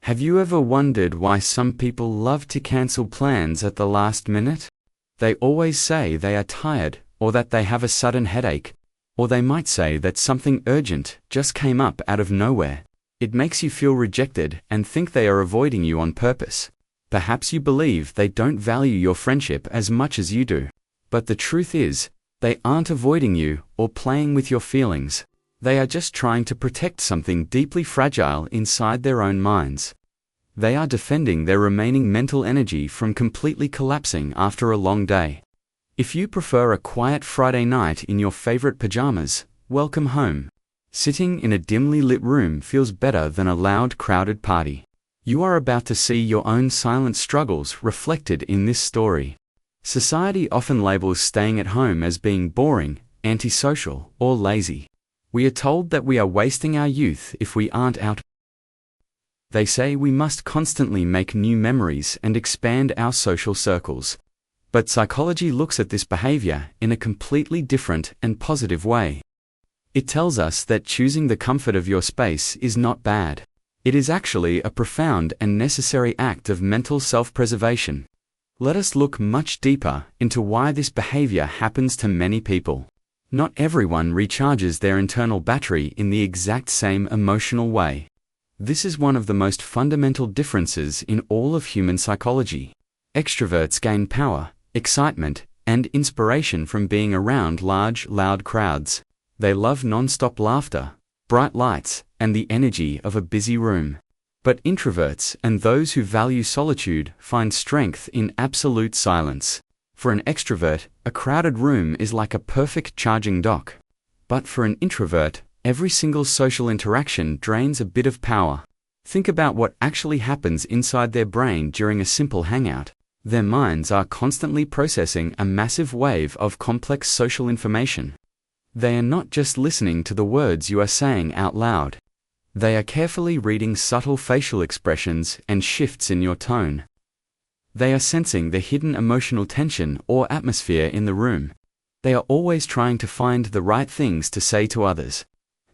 Have you ever wondered why some people love to cancel plans at the last minute? They always say they are tired, or that they have a sudden headache, or they might say that something urgent just came up out of nowhere. It makes you feel rejected and think they are avoiding you on purpose. Perhaps you believe they don't value your friendship as much as you do. But the truth is, they aren't avoiding you or playing with your feelings. They are just trying to protect something deeply fragile inside their own minds. They are defending their remaining mental energy from completely collapsing after a long day. If you prefer a quiet Friday night in your favorite pajamas, welcome home. Sitting in a dimly lit room feels better than a loud, crowded party. You are about to see your own silent struggles reflected in this story. Society often labels staying at home as being boring, antisocial, or lazy. We are told that we are wasting our youth if we aren't out. They say we must constantly make new memories and expand our social circles. But psychology looks at this behavior in a completely different and positive way. It tells us that choosing the comfort of your space is not bad. It is actually a profound and necessary act of mental self-preservation. Let us look much deeper into why this behavior happens to many people. Not everyone recharges their internal battery in the exact same emotional way. This is one of the most fundamental differences in all of human psychology. Extroverts gain power, excitement, and inspiration from being around large, loud crowds. They love non-stop laughter, bright lights, and the energy of a busy room. But introverts and those who value solitude find strength in absolute silence. For an extrovert, a crowded room is like a perfect charging dock. But for an introvert, every single social interaction drains a bit of power. Think about what actually happens inside their brain during a simple hangout. Their minds are constantly processing a massive wave of complex social information. They are not just listening to the words you are saying out loud. They are carefully reading subtle facial expressions and shifts in your tone. They are sensing the hidden emotional tension or atmosphere in the room. They are always trying to find the right things to say to others.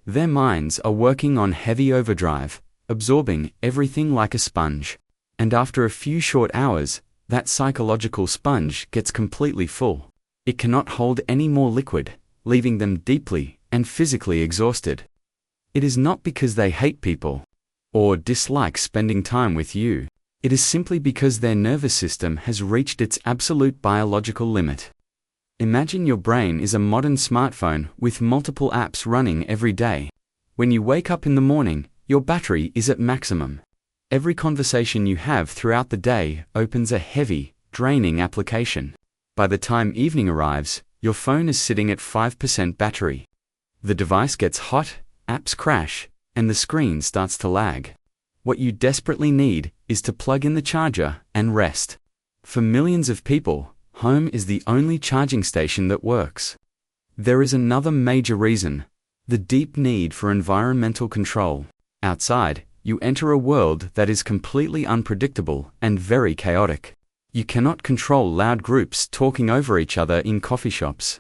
Their minds are working on heavy overdrive, absorbing everything like a sponge. And after a few short hours, that psychological sponge gets completely full. It cannot hold any more liquid, leaving them deeply and physically exhausted. It is not because they hate people or dislike spending time with you. It is simply because their nervous system has reached its absolute biological limit. Imagine your brain is a modern smartphone with multiple apps running every day. When you wake up in the morning, your battery is at maximum. Every conversation you have throughout the day opens a heavy, draining application. By the time evening arrives, your phone is sitting at 5% battery. The device gets hot, apps crash, and the screen starts to lag. What you desperately need is to plug in the charger and rest. For millions of people, home is the only charging station that works. There is another major reason: the deep need for environmental control. Outside, you enter a world that is completely unpredictable and very chaotic. You cannot control loud groups talking over each other in coffee shops.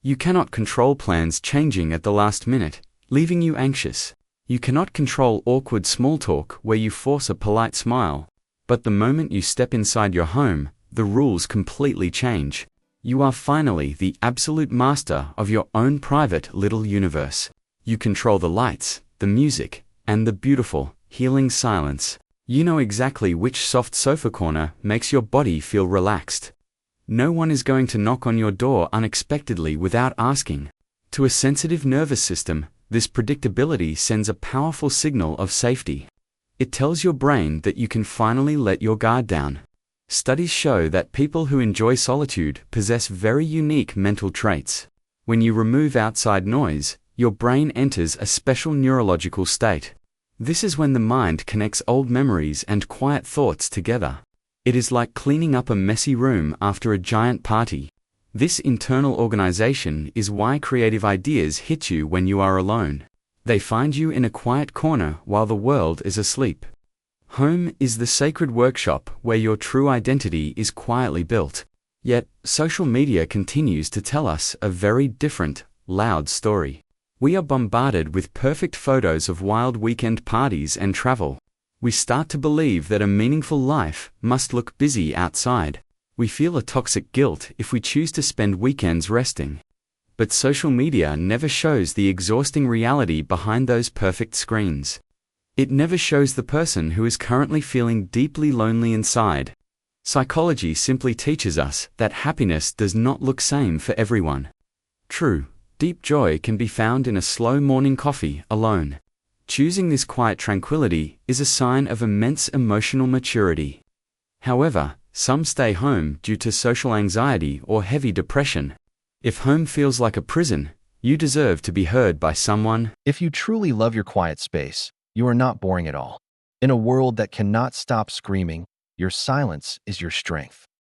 You cannot control plans changing at the last minute, leaving you anxious. You cannot control awkward small talk where you force a polite smile. But the moment you step inside your home, the rules completely change. You are finally the absolute master of your own private little universe. You control the lights, the music, and the beautiful, healing silence. You know exactly which soft sofa corner makes your body feel relaxed. No one is going to knock on your door unexpectedly without asking. To a sensitive nervous system, this predictability sends a powerful signal of safety. It tells your brain that you can finally let your guard down. Studies show that people who enjoy solitude possess very unique mental traits. When you remove outside noise, your brain enters a special neurological state. This is when the mind connects old memories and quiet thoughts together. It is like cleaning up a messy room after a giant party. This internal organization is why creative ideas hit you when you are alone. They find you in a quiet corner while the world is asleep. Home is the sacred workshop where your true identity is quietly built. Yet, social media continues to tell us a very different, loud story. We are bombarded with perfect photos of wild weekend parties and travel. We start to believe that a meaningful life must look busy outside. We feel a toxic guilt if we choose to spend weekends resting. But social media never shows the exhausting reality behind those perfect screens. It never shows the person who is currently feeling deeply lonely inside. Psychology simply teaches us that happiness does not look same for everyone. True, deep joy can be found in a slow morning coffee alone. Choosing this quiet tranquility is a sign of immense emotional maturity. However, some stay home due to social anxiety or heavy depression. If home feels like a prison, you deserve to be heard by someone. If you truly love your quiet space, you are not boring at all. In a world that cannot stop screaming, your silence is your strength.